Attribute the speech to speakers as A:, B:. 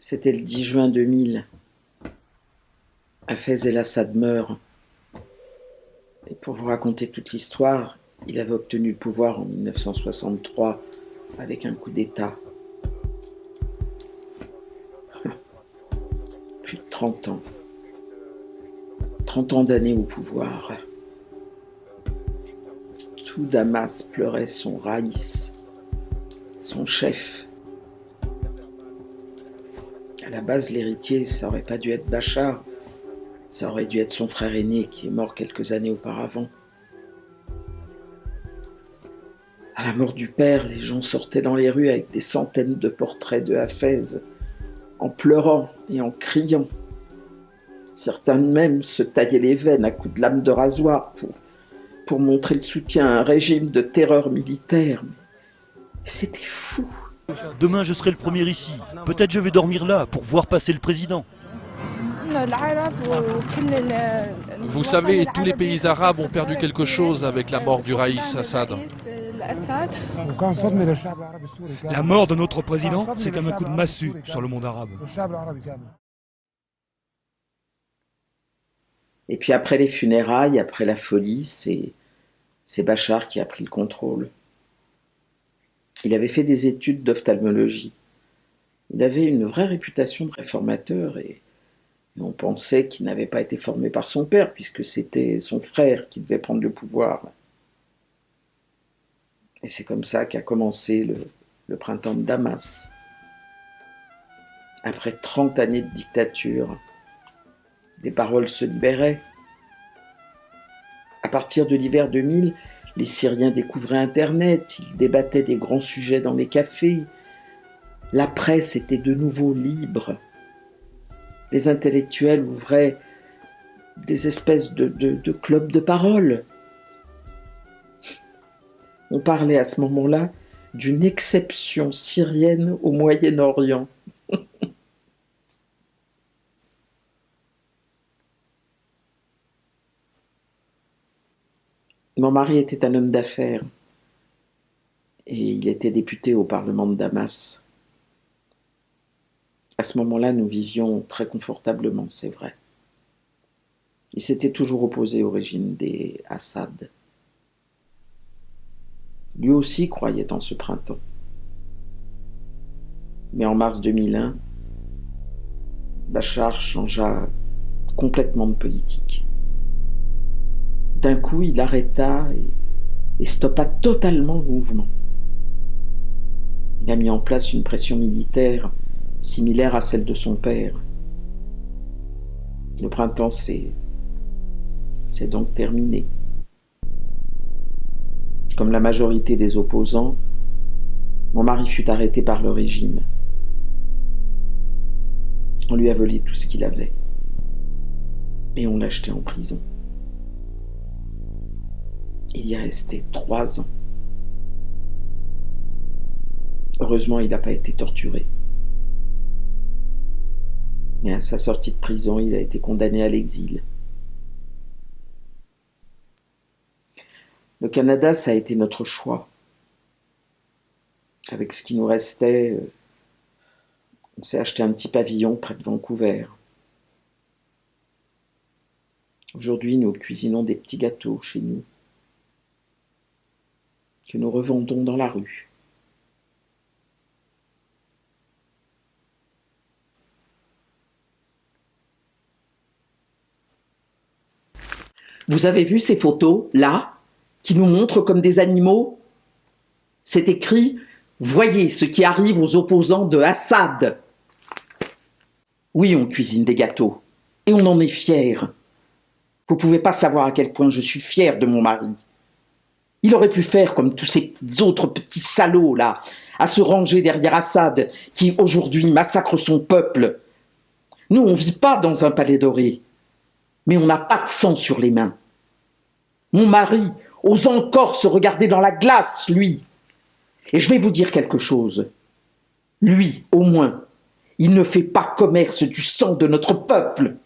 A: C'était le 10 juin 2000. Hafez el-Assad meurt. Et pour vous raconter toute l'histoire, il avait obtenu le pouvoir en 1963 avec un coup d'État. Plus de 30 ans. 30 ans d'années au pouvoir. Tout Damas pleurait son raïs, son chef. À la base, l'héritier, ça aurait pas dû être Bachar. Ça aurait dû être son frère aîné qui est mort quelques années auparavant. À la mort du père, les gens sortaient dans les rues avec des centaines de portraits de Hafez, en pleurant et en criant. Certains même se taillaient les veines à coups de lame de rasoir pour montrer le soutien à un régime de terreur militaire. Mais c'était fou.
B: Demain je serai le premier ici. Peut-être je vais dormir là pour voir passer le président.
C: Vous savez, tous les pays arabes ont perdu quelque chose avec la mort du Raïs Assad.
D: La mort de notre président, c'est comme un coup de massue sur le monde arabe.
A: Et puis après les funérailles, après la folie, c'est Bachar qui a pris le contrôle. Il avait fait des études d'ophtalmologie. Il avait une vraie réputation de réformateur et on pensait qu'il n'avait pas été formé par son père puisque c'était son frère qui devait prendre le pouvoir. Et c'est comme ça qu'a commencé le printemps de Damas. Après 30 années de dictature, les paroles se libéraient. À partir de l'hiver 2000, les Syriens découvraient Internet, ils débattaient des grands sujets dans les cafés. La presse était de nouveau libre. Les intellectuels ouvraient des espèces de clubs de parole. On parlait à ce moment-là d'une exception syrienne au Moyen-Orient. Mon mari était un homme d'affaires et il était député au Parlement de Damas. À ce moment-là, nous vivions très confortablement, c'est vrai. Il s'était toujours opposé au régime des Assad. Lui aussi croyait en ce printemps. Mais en mars 2001, Bachar changea complètement de politique. D'un coup, il arrêta et stoppa totalement le mouvement. Il a mis en place une pression militaire similaire à celle de son père. Le printemps, c'est donc terminé. Comme la majorité des opposants, mon mari fut arrêté par le régime. On lui a volé tout ce qu'il avait. Et on l'a jeté en prison. Il y est resté 3 ans. Heureusement, il n'a pas été torturé. Mais à sa sortie de prison, il a été condamné à l'exil. Le Canada, ça a été notre choix. Avec ce qui nous restait, on s'est acheté un petit pavillon près de Vancouver. Aujourd'hui, nous cuisinons des petits gâteaux chez nous, que nous revendons dans la rue. Vous avez vu ces photos, là, qui nous montrent comme des animaux? C'est écrit « Voyez ce qui arrive aux opposants de Assad ». Oui, on cuisine des gâteaux, et on en est fiers. Vous ne pouvez pas savoir à quel point je suis fier de mon mari. Il aurait pu faire comme tous ces autres petits salauds, là, à se ranger derrière Assad, qui aujourd'hui massacre son peuple. Nous, on ne vit pas dans un palais doré, mais on n'a pas de sang sur les mains. Mon mari ose encore se regarder dans la glace, lui. Et je vais vous dire quelque chose. Lui, au moins, il ne fait pas commerce du sang de notre peuple.